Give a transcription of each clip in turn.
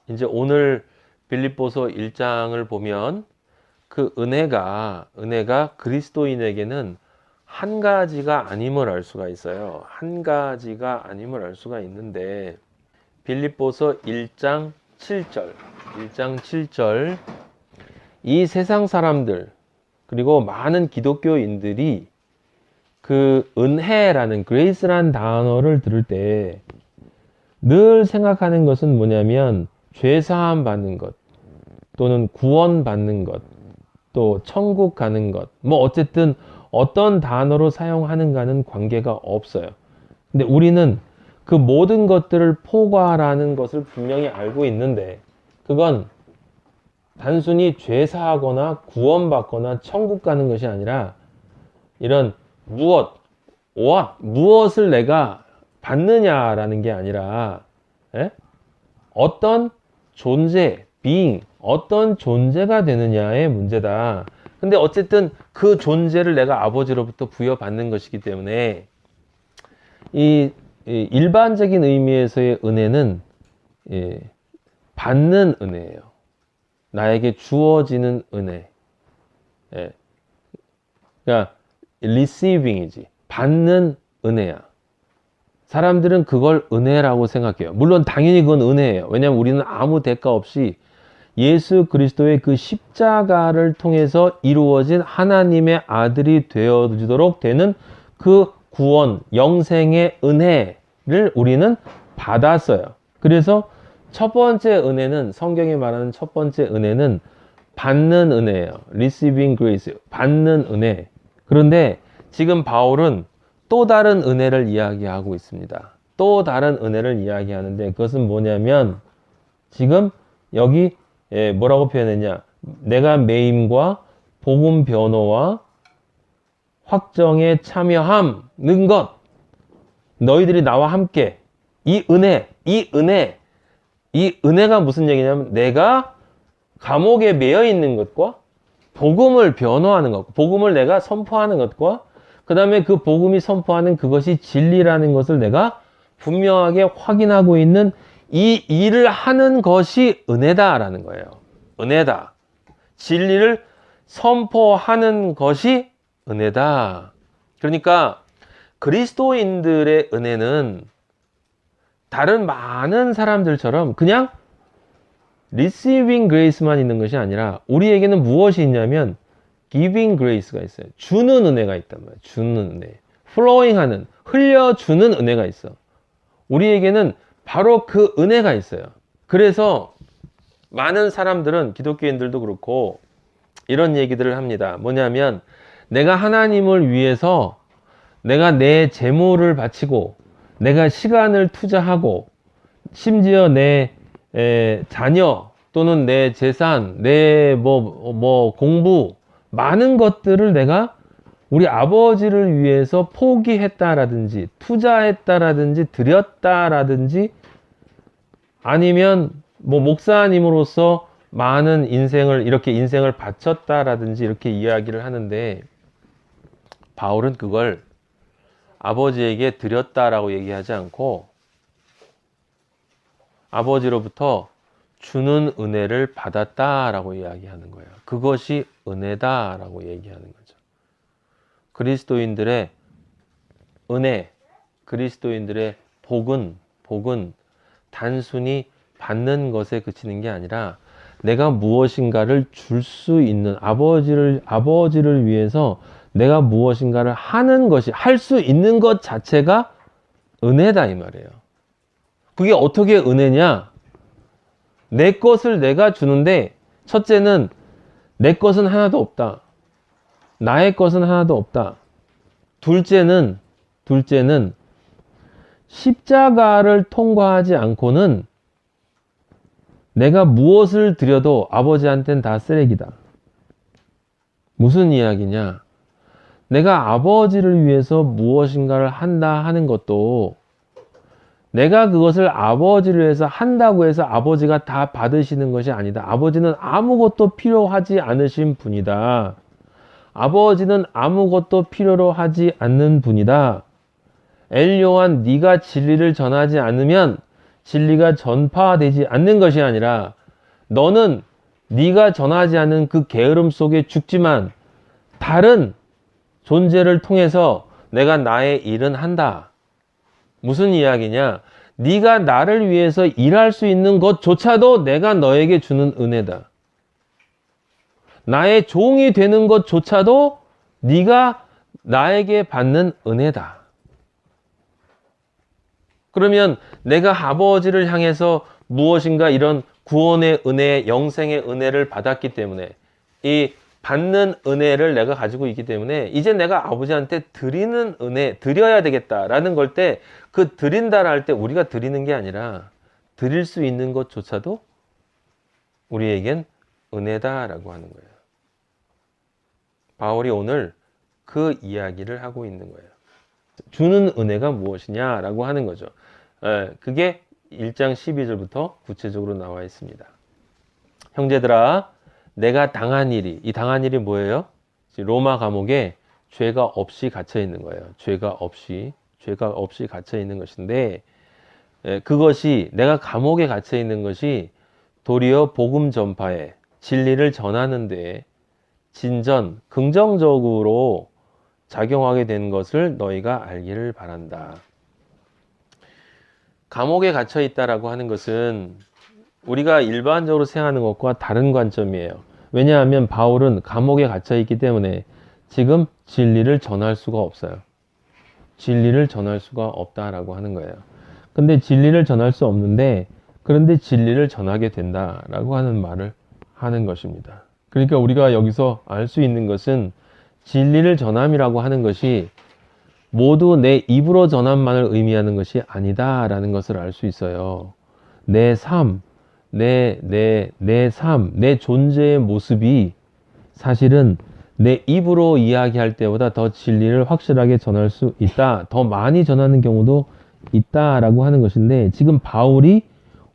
이제 오늘 빌립보서 1장을 보면 그 은혜가 그리스도인에게는 한 가지가 아님을 알 수가 있어요. 한 가지가 아님을 알 수가 있는데 빌립보서 1장 7절 1장 7절 이 세상 사람들 그리고 많은 기독교인들이 그 은혜라는 그레이스라는 단어를 들을 때 늘 생각하는 것은 뭐냐면 죄사함 받는 것 또는 구원 받는 것 또 천국 가는 것 뭐 어쨌든 어떤 단어로 사용하는가는 관계가 없어요. 근데 우리는 그 모든 것들을 포괄하는 것을 분명히 알고 있는데 그건 단순히 죄사하거나 구원받거나 천국 가는 것이 아니라 이런 무엇을 내가 받느냐라는 게 아니라 어떤 존재, 어떤 존재가 되느냐의 문제다. 근데 어쨌든 그 존재를 내가 아버지로부터 부여받는 것이기 때문에 이 일반적인 의미에서의 은혜는 받는 은혜예요. 나에게 주어지는 은혜. 그러니까 receiving이지. 받는 은혜야. 사람들은 그걸 은혜라고 생각해요. 물론 당연히 그건 은혜예요. 왜냐하면 우리는 아무 대가 없이 예수 그리스도의 그 십자가를 통해서 이루어진 하나님의 아들이 되어주도록 되는 그 구원, 영생의 은혜를 우리는 받았어요. 그래서 첫 번째 은혜는 성경이 말하는 첫 번째 은혜는 받는 은혜예요. Receiving grace, 받는 은혜. 그런데 지금 바울은 또 다른 은혜를 이야기하고 있습니다. 또 다른 은혜를 이야기하는데 그것은 뭐냐면 지금 여기 뭐라고 표현했냐? 내가 매임과 복음 변호와 확정에 참여함는 것 너희들이 나와 함께 이 은혜가 무슨 얘기냐면 내가 감옥에 매여 있는 것과 복음을 변호하는 것, 복음을 내가 선포하는 것과 그 다음에 그 복음이 선포하는 그것이 진리라는 것을 내가 분명하게 확인하고 있는 이 일을 하는 것이 은혜다라는 거예요. 은혜다. 진리를 선포하는 것이 은혜다. 그러니까 그리스도인들의 은혜는 다른 많은 사람들처럼 그냥 receiving grace만 있는 것이 아니라 우리에게는 무엇이 있냐면 giving grace가 있어요. 주는 은혜가 있단 말이에요. 주는 은혜. flowing 하는, 흘려주는 은혜가 있어. 우리에게는 바로 그 은혜가 있어요. 그래서 많은 사람들은 기독교인들도 그렇고 이런 얘기들을 합니다. 뭐냐면 내가 하나님을 위해서 내가 내 재물을 바치고 내가 시간을 투자하고 심지어 내 자녀 또는 내 재산, 내 공부 많은 것들을 내가 우리 아버지를 위해서 포기했다라든지 투자했다라든지 드렸다라든지 아니면 목사님으로서 많은 인생을 바쳤다라든지 이렇게 이야기를 하는데 바울은 그걸 아버지에게 드렸다라고 얘기하지 않고 아버지로부터 주는 은혜를 받았다라고 이야기하는 거예요. 그것이 은혜다라고 얘기하는 거죠. 그리스도인들의 은혜, 그리스도인들의 복은 단순히 받는 것에 그치는 게 아니라 내가 무엇인가를 줄 수 있는 아버지를 위해서 내가 무엇인가를 하는 것이 할 수 있는 것 자체가 은혜다 이 말이에요. 그게 어떻게 은혜냐? 내 것을 내가 주는데 첫째는 내 것은 하나도 없다. 나의 것은 하나도 없다. 둘째는 십자가를 통과하지 않고는 내가 무엇을 드려도 아버지한테는 다 쓰레기다. 무슨 이야기냐? 내가 아버지를 위해서 무엇인가를 한다 하는 것도 내가 그것을 아버지를 위해서 한다고 해서 아버지가 다 받으시는 것이 아니다. 아버지는 아무것도 필요하지 않으신 분이다. 아버지는 아무것도 필요로 하지 않는 분이다. 엘요한 네가 진리를 전하지 않으면 진리가 전파되지 않는 것이 아니라 너는 네가 전하지 않은 그 게으름 속에 죽지만 다른 존재를 통해서 내가 나의 일은 한다. 무슨 이야기냐? 네가 나를 위해서 일할 수 있는 것조차도 내가 너에게 주는 은혜다. 나의 종이 되는 것조차도 네가 나에게 받는 은혜다. 그러면 내가 아버지를 향해서 무엇인가 이런 구원의 은혜, 영생의 은혜를 받았기 때문에 이 받는 은혜를 내가 가지고 있기 때문에 이제 내가 아버지한테 드리는 은혜, 드려야 되겠다라는 걸 때 그 드린다라 할 때 우리가 드리는 게 아니라 드릴 수 있는 것조차도 우리에겐 은혜다라고 하는 거예요. 바울이 오늘 그 이야기를 하고 있는 거예요. 주는 은혜가 무엇이냐라고 하는 거죠. 그게 1장 12절부터 구체적으로 나와 있습니다. 형제들아, 내가 당한 일이, 이 당한 일이 뭐예요? 로마 감옥에 죄가 없이 갇혀 있는 거예요. 죄가 없이 갇혀 있는 것인데, 그것이, 내가 감옥에 갇혀 있는 것이 도리어 복음 전파에, 진리를 전하는 데 진전, 긍정적으로 작용하게 된 것을 너희가 알기를 바란다. 감옥에 갇혀 있다라고 하는 것은 우리가 일반적으로 생각하는 것과 다른 관점이에요. 왜냐하면 바울은 감옥에 갇혀 있기 때문에 지금 진리를 전할 수가 없어요. 진리를 전할 수가 없다라고 하는 거예요. 근데 진리를 전할 수 없는데 그런데 진리를 전하게 된다라고 하는 말을 하는 것입니다. 그러니까 우리가 여기서 알 수 있는 것은 진리를 전함이라고 하는 것이 모두 내 입으로 전함만을 의미하는 것이 아니다라는 것을 알 수 있어요. 내 삶, 내 삶, 내 존재의 모습이 사실은 내 입으로 이야기할 때보다 더 진리를 확실하게 전할 수 있다. 더 많이 전하는 경우도 있다라고 하는 것인데 지금 바울이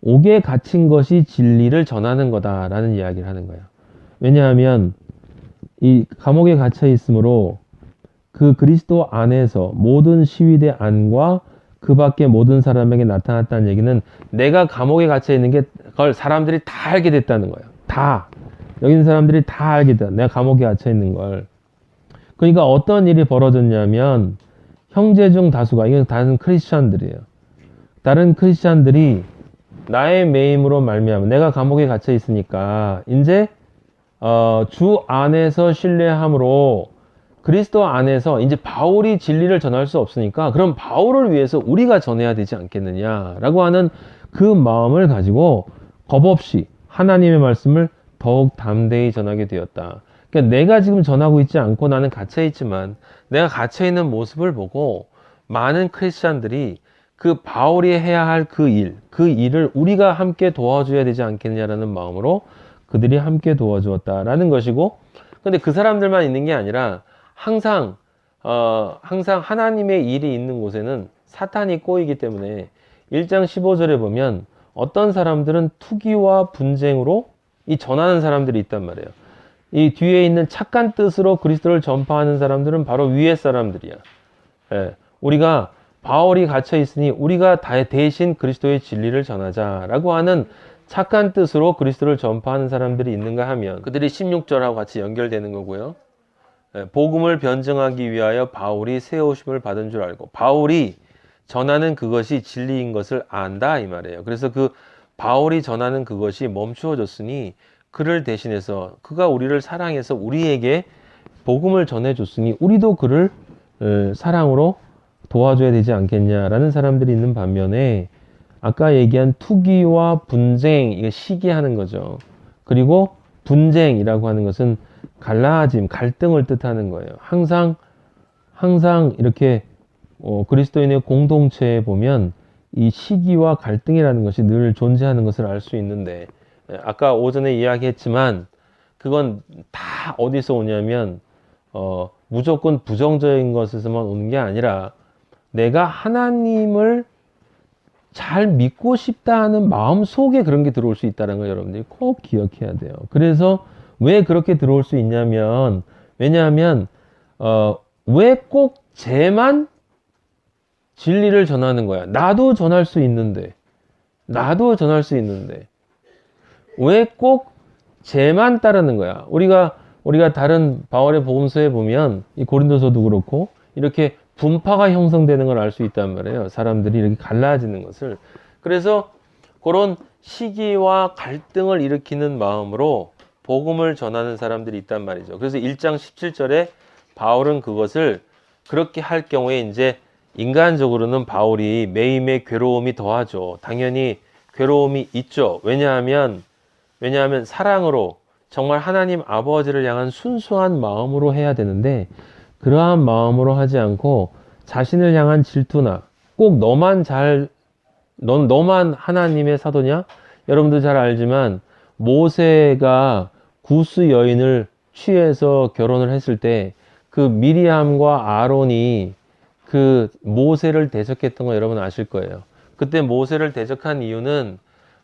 옥에 갇힌 것이 진리를 전하는 거다라는 이야기를 하는 거예요. 왜냐하면 이 감옥에 갇혀 있으므로 그 그리스도 안에서 모든 시위대 안과 그 밖에 모든 사람에게 나타났다는 얘기는 내가 감옥에 갇혀 있는 게 그걸 사람들이 다 알게 됐다는 거예요. 다. 여기 있는 사람들이 다 알게 됐다. 내가 감옥에 갇혀 있는 걸. 그러니까 어떤 일이 벌어졌냐면 형제 중 다수가, 이건 다른 크리스찬들이에요. 다른 크리스찬들이 나의 매임으로 말미암아 내가 감옥에 갇혀 있으니까 이제 주 안에서 신뢰함으로 그리스도 안에서 이제 바울이 진리를 전할 수 없으니까 그럼 바울을 위해서 우리가 전해야 되지 않겠느냐라고 하는 그 마음을 가지고 겁없이 하나님의 말씀을 더욱 담대히 전하게 되었다. 그러니까 내가 지금 전하고 있지 않고 나는 갇혀 있지만 내가 갇혀 있는 모습을 보고 많은 크리스찬들이 그 바울이 해야 할 그 일을 우리가 함께 도와줘야 되지 않겠느냐라는 마음으로 그들이 함께 도와주었다라는 것이고, 근데 그 사람들만 있는 게 아니라 항상 하나님의 일이 있는 곳에는 사탄이 꼬이기 때문에 1장 15절에 보면 어떤 사람들은 투기와 분쟁으로 이 전하는 사람들이 있단 말이에요. 이 뒤에 있는 착한 뜻으로 그리스도를 전파하는 사람들은 바로 위의 사람들이야. 우리가 바울이 갇혀 있으니 우리가 대신 그리스도의 진리를 전하자라고 하는 착한 뜻으로 그리스도를 전파하는 사람들이 있는가 하면 그들이 16절하고 같이 연결되는 거고요. 복음을 변증하기 위하여 바울이 세우심을 받은 줄 알고 바울이 전하는 그것이 진리인 것을 안다 이 말이에요. 그래서 그 바울이 전하는 그것이 멈추어졌으니 그를 대신해서 그가 우리를 사랑해서 우리에게 복음을 전해줬으니 우리도 그를 사랑으로 도와줘야 되지 않겠냐라는 사람들이 있는 반면에 아까 얘기한 투기와 분쟁, 이거 시기하는 거죠. 그리고 분쟁이라고 하는 것은 갈라짐, 갈등을 뜻하는 거예요. 항상 이렇게 그리스도인의 공동체에 보면 이 시기와 갈등이라는 것이 늘 존재하는 것을 알 수 있는데 아까 오전에 이야기했지만 그건 다 어디서 오냐면 무조건 부정적인 것에서만 오는 게 아니라 내가 하나님을 잘 믿고 싶다 하는 마음 속에 그런 게 들어올 수 있다는 걸 여러분들이 꼭 기억해야 돼요. 그래서 왜 그렇게 들어올 수 있냐면 왜냐하면 왜 꼭 쟤만 진리를 전하는 거야. 나도 전할 수 있는데 나도 전할 수 있는데 왜 꼭 쟤만 따르는 거야? 우리가 다른 바울의 복음서에 보면 이 고린도서도 그렇고 이렇게 분파가 형성되는 걸 알 수 있단 말이에요. 사람들이 이렇게 갈라지는 것을. 그래서 그런 시기와 갈등을 일으키는 마음으로 복음을 전하는 사람들이 있단 말이죠. 그래서 1장 17절에 바울은 그것을 그렇게 할 경우에 이제 인간적으로는 바울이 매임의 괴로움이 더하죠. 당연히 괴로움이 있죠. 왜냐하면 사랑으로 정말 하나님 아버지를 향한 순수한 마음으로 해야 되는데 그러한 마음으로 하지 않고 자신을 향한 질투나 꼭 너만 하나님의 사도냐? 여러분도 잘 알지만 모세가 구스 여인을 취해서 결혼을 했을 때 그 미리암과 아론이 그 모세를 대적했던 거 여러분 아실 거예요. 그때 모세를 대적한 이유는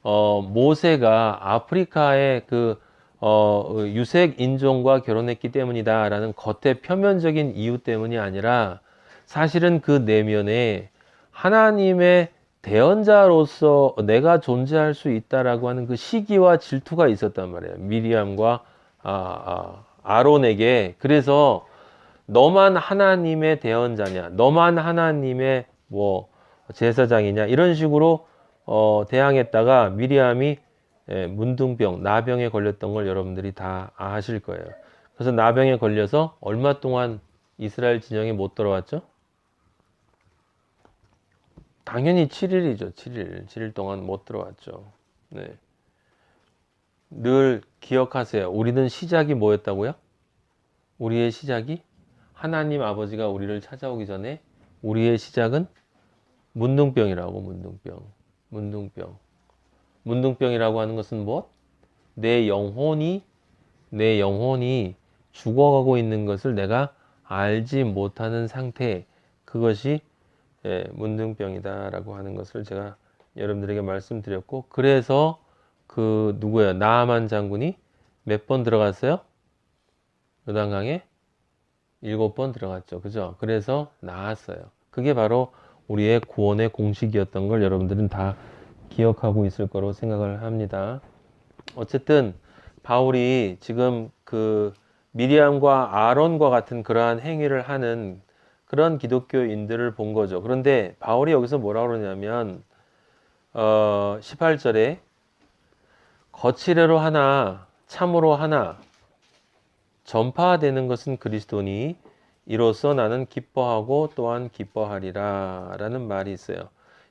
모세가 아프리카의 유색 인종과 결혼했기 때문이다라는 겉의 표면적인 이유 때문이 아니라 사실은 그 내면에 하나님의 대언자로서 내가 존재할 수 있다라고 하는 그 시기와 질투가 있었단 말이에요. 미리암과 아론에게. 그래서 너만 하나님의 대언자냐, 너만 하나님의 제사장이냐 이런 식으로 대항했다가 미리암이 문둥병, 나병에 걸렸던 걸 여러분들이 다 아실 거예요. 그래서 나병에 걸려서 얼마 동안 이스라엘 진영에 못 들어왔죠? 당연히 7일이죠. 7일 동안 못 들어왔죠. 네. 늘 기억하세요. 우리는 시작이 뭐였다고요? 우리의 시작이 하나님 아버지가 우리를 찾아오기 전에 우리의 시작은 문둥병이라고. 문둥병이라고 하는 것은 무엇? 내 영혼이 죽어가고 있는 것을 내가 알지 못하는 상태, 그것이 문둥병이다라고 하는 것을 제가 여러분들에게 말씀드렸고, 그래서 나아만 장군이 몇 번 들어갔어요? 요단강에 7번 들어갔죠. 그죠? 그래서 나았어요. 그게 바로 우리의 구원의 공식이었던 걸 여러분들은 다 기억하고 있을 거로 생각을 합니다. 어쨌든 바울이 지금 미리암과 아론과 같은 그러한 행위를 하는 그런 기독교인들을 본 거죠. 그런데 바울이 여기서 뭐라고 그러냐면 18절에 거칠애로 하나 참으로 하나 전파되는 것은 그리스도니 이로써 나는 기뻐하고 또한 기뻐하리라 라는 말이 있어요.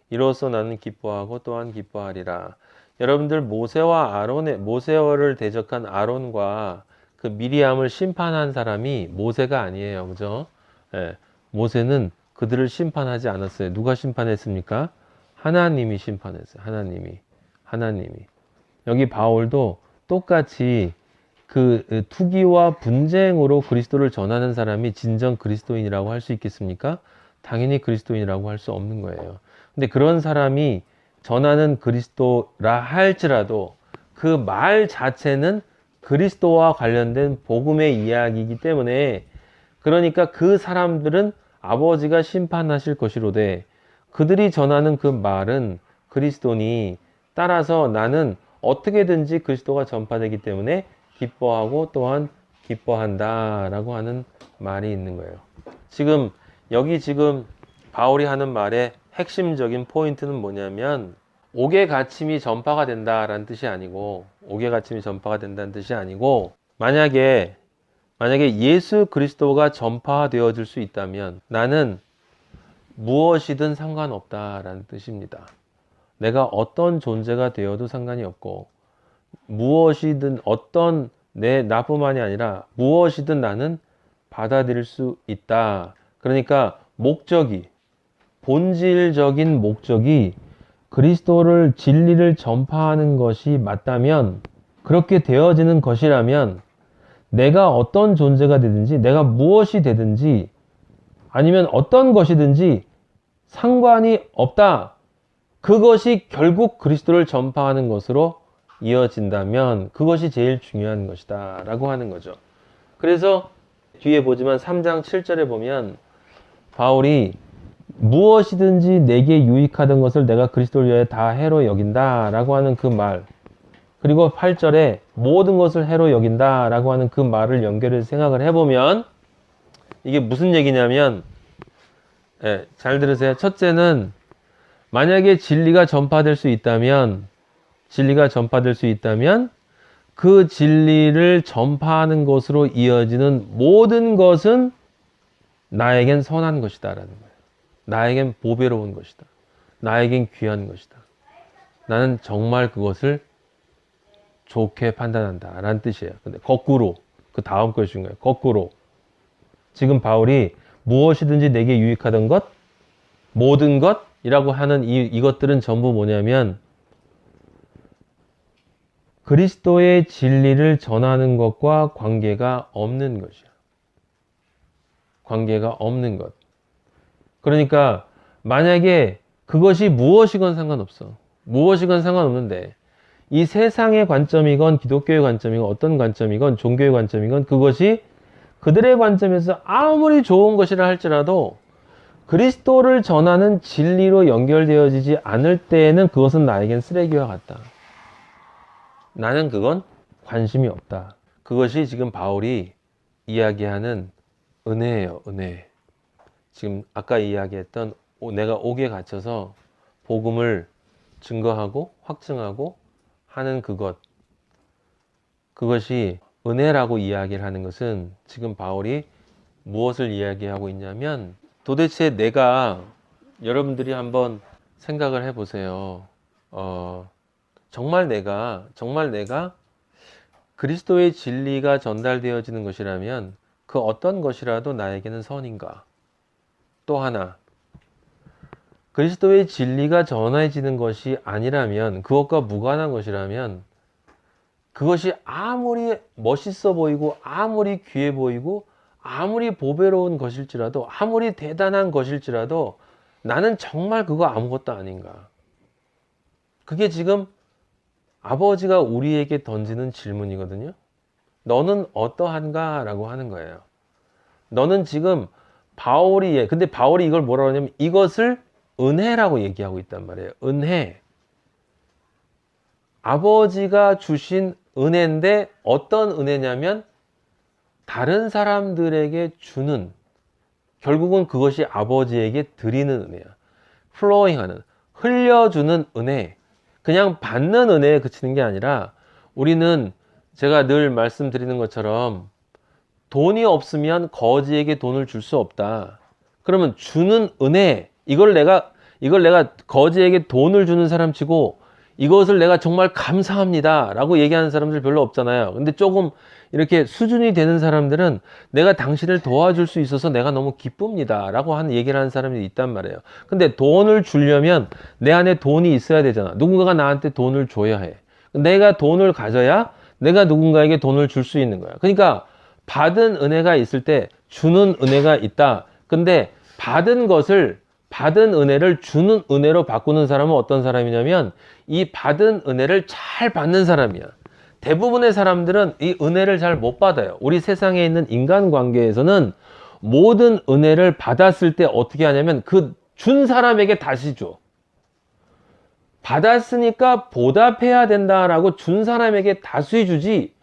이로써 나는 기뻐하고 또한 기뻐하리라. 여러분들 모세를 대적한 아론과 그 미리암을 심판한 사람이 모세가 아니에요. 그죠? 예, 모세는 그들을 심판하지 않았어요. 누가 심판했습니까? 하나님이 심판했어요. 하나님이. 여기 바울도 똑같이 투기와 분쟁으로 그리스도를 전하는 사람이 진정 그리스도인이라고 할 수 있겠습니까? 당연히 그리스도인이라고 할 수 없는 거예요. 근데 그런 사람이 전하는 그리스도라 할지라도 그 말 자체는 그리스도와 관련된 복음의 이야기이기 때문에, 그러니까 그 사람들은 아버지가 심판하실 것이로되 그들이 전하는 그 말은 그리스도니, 따라서 나는 어떻게든지 그리스도가 전파되기 때문에 기뻐하고 또한 기뻐한다 라고 하는 말이 있는 거예요. 지금 바울이 하는 말의 핵심적인 포인트는 뭐냐면, 옥의 가침이 전파가 된다라는 뜻이 아니고, 만약에 예수 그리스도가 전파되어질 수 있다면 나는 무엇이든 상관없다라는 뜻입니다. 내가 어떤 존재가 되어도 상관이 없고, 무엇이든 나뿐만이 아니라 무엇이든 나는 받아들일 수 있다. 그러니까 본질적인 목적이 그리스도를, 진리를 전파하는 것이 맞다면, 그렇게 되어지는 것이라면 내가 어떤 존재가 되든지, 내가 무엇이 되든지, 아니면 어떤 것이든지 상관이 없다. 그것이 결국 그리스도를 전파하는 것으로 이어진다면 그것이 제일 중요한 것이다 라고 하는 거죠. 그래서 뒤에 보지만 3장 7절에 보면 바울이 무엇이든지 내게 유익하던 것을 내가 그리스도를 위하여 다 해로 여긴다 라고 하는 그 말, 그리고 8절에 모든 것을 해로 여긴다 라고 하는 그 말을 연결해서 생각을 해보면 이게 무슨 얘기냐면, 잘 들으세요. 첫째는 만약에 진리가 전파될 수 있다면 그 진리를 전파하는 것으로 이어지는 모든 것은 나에겐 선한 것이다 라는 거예요. 나에겐 보배로운 것이다. 나에겐 귀한 것이다. 나는 정말 그것을 좋게 판단한다 라는 뜻이에요. 근데 거꾸로, 그 다음 것인 거예요. 거꾸로 지금 바울이 무엇이든지 내게 유익하던 것, 모든 것이라고 하는 이것들은 전부 뭐냐면 그리스도의 진리를 전하는 것과 관계가 없는 것이야. 관계가 없는 것. 그러니까 만약에 그것이 무엇이건 상관없어. 무엇이건 상관없는데 이 세상의 관점이건 기독교의 관점이건 어떤 관점이건 종교의 관점이건 그것이 그들의 관점에서 아무리 좋은 것이라 할지라도 그리스도를 전하는 진리로 연결되어지지 않을 때에는 그것은 나에겐 쓰레기와 같다. 나는 그건 관심이 없다. 그것이 지금 바울이 이야기하는 은혜예요. 은혜. 지금 아까 이야기했던 내가 옥에 갇혀서 복음을 증거하고 확증하고 하는 그것이 은혜라고 이야기를 하는 것은 지금 바울이 무엇을 이야기하고 있냐면 도대체 여러분들이 한번 생각을 해보세요. 정말 내가 그리스도의 진리가 전달되어지는 것이라면 그 어떤 것이라도 나에게는 선인가? 또 하나, 그리스도의 진리가 전해지는 것이 아니라면, 그것과 무관한 것이라면 그것이 아무리 멋있어 보이고 아무리 귀해 보이고 아무리 보배로운 것일지라도 아무리 대단한 것일지라도 나는 정말 그거 아무것도 아닌가? 그게 지금 아버지가 우리에게 던지는 질문이거든요. 너는 어떠한가? 라고 하는 거예요. 너는 지금 근데 바울이 이걸 뭐라고 하냐면 이것을 은혜라고 얘기하고 있단 말이에요. 은혜. 아버지가 주신 은혜인데 어떤 은혜냐면 다른 사람들에게 주는, 결국은 그것이 아버지에게 드리는 은혜야. 플로잉하는, 흘려주는 은혜. 그냥 받는 은혜에 그치는 게 아니라 우리는 제가 늘 말씀드리는 것처럼 돈이 없으면 거지에게 돈을 줄 수 없다. 그러면 주는 은혜, 이걸 내가 거지에게 돈을 주는 사람 치고 이것을 내가 정말 감사합니다 라고 얘기하는 사람들 별로 없잖아요. 근데 조금 이렇게 수준이 되는 사람들은 내가 당신을 도와줄 수 있어서 내가 너무 기쁩니다 라고 하는 얘기를 하는 사람들이 있단 말이에요. 근데 돈을 주려면 내 안에 돈이 있어야 되잖아. 누군가가 나한테 돈을 줘야 해. 내가 돈을 가져야 내가 누군가에게 돈을 줄 수 있는 거야. 그러니까 받은 은혜가 있을 때 주는 은혜가 있다. 근데 받은 은혜를 주는 은혜로 바꾸는 사람은 어떤 사람이냐면 이 받은 은혜를 잘 받는 사람이야. 대부분의 사람들은 이 은혜를 잘 못 받아요. 우리 세상에 있는 인간관계에서는 모든 은혜를 받았을 때 어떻게 하냐면 그 준 사람에게 다시 줘. 받았으니까 보답해야 된다라고 준 사람에게 다시 주지,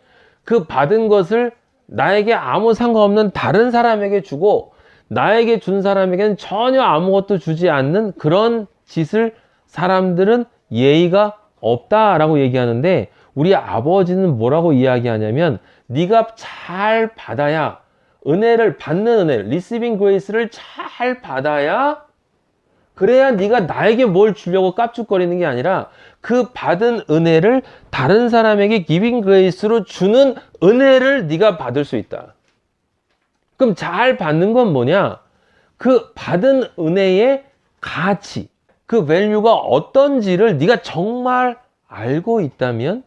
그 받은 것을 나에게 아무 상관없는 다른 사람에게 주고 나에게 준 사람에게는 전혀 아무것도 주지 않는 그런 짓을 사람들은 예의가 없다라고 얘기하는데, 우리 아버지는 뭐라고 이야기하냐면 네가 잘 받아야, 은혜를 받는 은혜, 리시빙 그레이스를 잘 받아야, 그래야 네가 나에게 뭘 주려고 깝죽거리는 게 아니라 그 받은 은혜를 다른 사람에게 기빙 그레이스로 주는 은혜를 네가 받을 수 있다. 그럼 잘 받는 건 뭐냐? 그 받은 은혜의 가치, 그 밸류가 어떤지를 네가 정말 알고 있다면,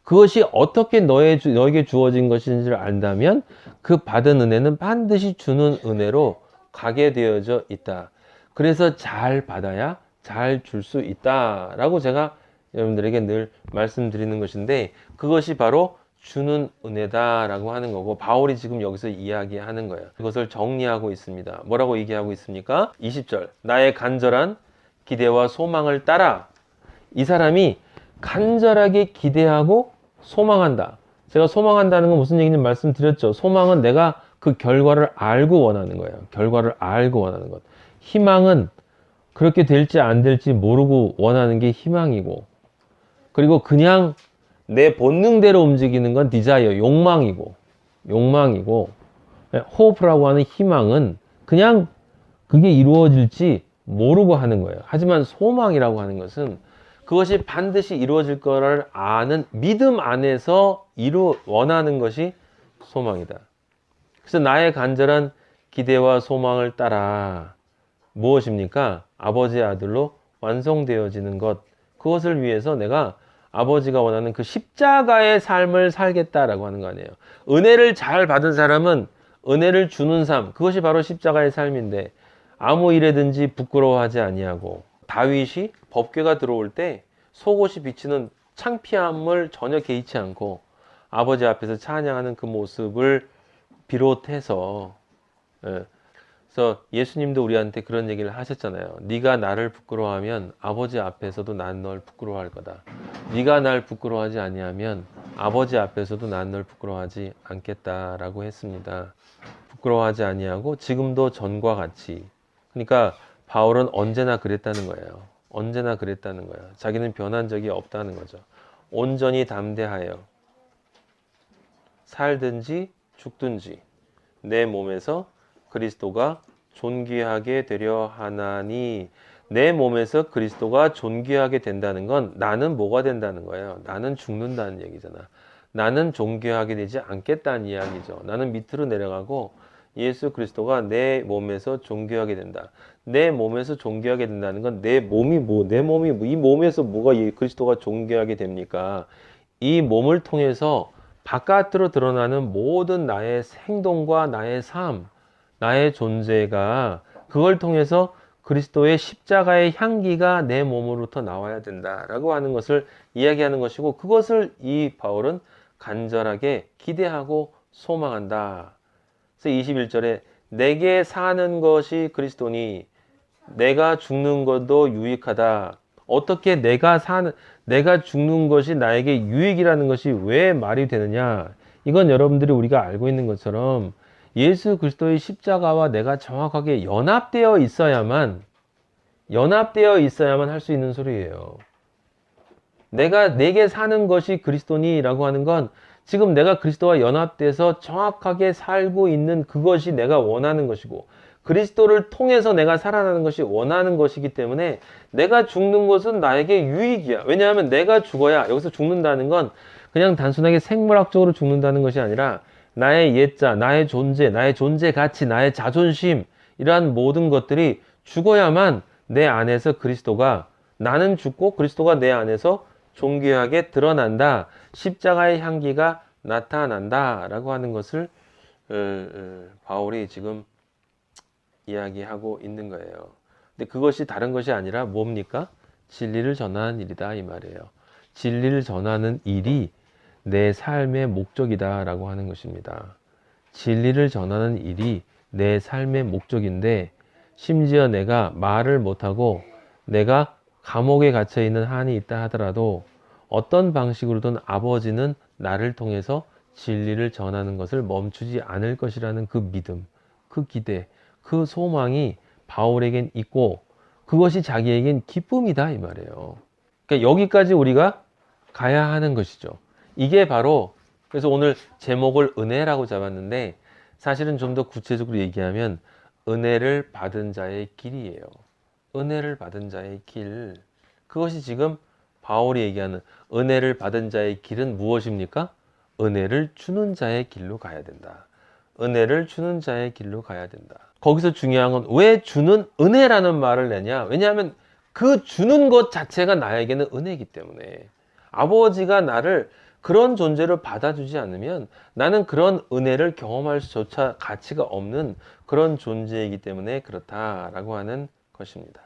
그것이 어떻게 너에게 주어진 것인지를 안다면 그 받은 은혜는 반드시 주는 은혜로 가게 되어져 있다. 그래서 잘 받아야 잘 줄 수 있다라고 제가 여러분들에게 늘 말씀드리는 것인데, 그것이 바로 주는 은혜다라고 하는 거고, 바울이 지금 여기서 이야기하는 거예요. 그것을 정리하고 있습니다. 뭐라고 얘기하고 있습니까? 20절, 나의 간절한 기대와 소망을 따라. 이 사람이 간절하게 기대하고 소망한다. 제가 소망한다는 건 무슨 얘기인지 말씀드렸죠. 소망은 내가 그 결과를 알고 원하는 거예요. 결과를 알고 원하는 것. 희망은 그렇게 될지 안 될지 모르고 원하는 게 희망이고, 그리고 그냥 내 본능대로 움직이는 건 디자이어, 욕망이고, 호프라고 하는 희망은 그냥 그게 이루어질지 모르고 하는 거예요. 하지만 소망이라고 하는 것은 그것이 반드시 이루어질 거를 아는 믿음 안에서 원하는 것이 소망이다. 그래서 나의 간절한 기대와 소망을 따라 무엇입니까? 아버지의 아들로 완성되어지는 것. 그것을 위해서 내가 아버지가 원하는 그 십자가의 삶을 살겠다라고 하는 거 아니에요. 은혜를 잘 받은 사람은 은혜를 주는 삶, 그것이 바로 십자가의 삶인데, 아무 일에든지 부끄러워하지 아니하고, 다윗이 법궤가 들어올 때 속옷이 비치는 창피함을 전혀 개의치 않고 아버지 앞에서 찬양하는 그 모습을 비롯해서, 그래서 예수님도 우리한테 그런 얘기를 하셨잖아요. 네가 나를 부끄러워하면 아버지 앞에서도 난 널 부끄러워할 거다. 네가 날 부끄러워하지 아니하면 아버지 앞에서도 난 널 부끄러워하지 않겠다라고 했습니다. 부끄러워하지 아니하고 지금도 전과 같이. 그러니까 바울은 언제나 그랬다는 거예요. 언제나 그랬다는 거예요. 자기는 변한 적이 없다는 거죠. 온전히 담대하여 살든지 죽든지 내 몸에서 그리스도가 존귀하게 되려 하나니. 내 몸에서 그리스도가 존귀하게 된다는 건 나는 뭐가 된다는 거예요? 나는 죽는다는 얘기잖아. 나는 존귀하게 되지 않겠다는 이야기죠. 나는 밑으로 내려가고 예수 그리스도가 내 몸에서 존귀하게 된다. 내 몸에서 존귀하게 된다는 건 내 몸이 이 몸에서 뭐가 그리스도가 존귀하게 됩니까? 이 몸을 통해서 바깥으로 드러나는 모든 나의 행동과 나의 삶, 나의 존재가 그걸 통해서 그리스도의 십자가의 향기가 내 몸으로부터 나와야 된다라고 하는 것을 이야기하는 것이고, 그것을 이 바울은 간절하게 기대하고 소망한다. 그래서 21절에 내게 사는 것이 그리스도니 내가 죽는 것도 유익하다. 어떻게 내가 죽는 것이 나에게 유익이라는 것이 왜 말이 되느냐? 이건 여러분들이 우리가 알고 있는 것처럼 예수 그리스도의 십자가와 내가 정확하게 연합되어 있어야만 할 수 있는 소리예요. 내게 사는 것이 그리스도니라고 하는 건 지금 내가 그리스도와 연합돼서 정확하게 살고 있는 그것이 내가 원하는 것이고, 그리스도를 통해서 내가 살아나는 것이 원하는 것이기 때문에 내가 죽는 것은 나에게 유익이야. 왜냐하면 내가 죽어야, 여기서 죽는다는 건 그냥 단순하게 생물학적으로 죽는다는 것이 아니라 나의 옛자, 나의 존재 가치, 나의 자존심, 이러한 모든 것들이 죽어야만 내 안에서 그리스도가, 나는 죽고 그리스도가 내 안에서 존귀하게 드러난다. 십자가의 향기가 나타난다. 라고 하는 것을 바울이 지금 이야기하고 있는 거예요. 근데 그것이 다른 것이 아니라 뭡니까? 진리를 전하는 일이다 이 말이에요. 진리를 전하는 일이 내 삶의 목적이다 라고 하는 것입니다. 진리를 전하는 일이 내 삶의 목적인데, 심지어 내가 말을 못하고 내가 감옥에 갇혀 있는 한이 있다 하더라도 어떤 방식으로든 아버지는 나를 통해서 진리를 전하는 것을 멈추지 않을 것이라는 그 믿음, 그 기대, 그 소망이 바울에겐 있고, 그것이 자기에겐 기쁨이다 이 말이에요. 그러니까 여기까지 우리가 가야 하는 것이죠. 이게 바로, 그래서 오늘 제목을 은혜라고 잡았는데 사실은 좀 더 구체적으로 얘기하면 은혜를 받은 자의 길이에요. 은혜를 받은 자의 길. 그것이 지금 바울이 얘기하는 은혜를 받은 자의 길은 무엇입니까? 은혜를 주는 자의 길로 가야 된다. 은혜를 주는 자의 길로 가야 된다. 거기서 중요한 건 왜 주는 은혜라는 말을 내냐? 왜냐하면 그 주는 것 자체가 나에게는 은혜이기 때문에, 아버지가 나를 그런 존재로 받아주지 않으면 나는 그런 은혜를 경험할 수조차 가치가 없는 그런 존재이기 때문에 그렇다라고 하는 것입니다.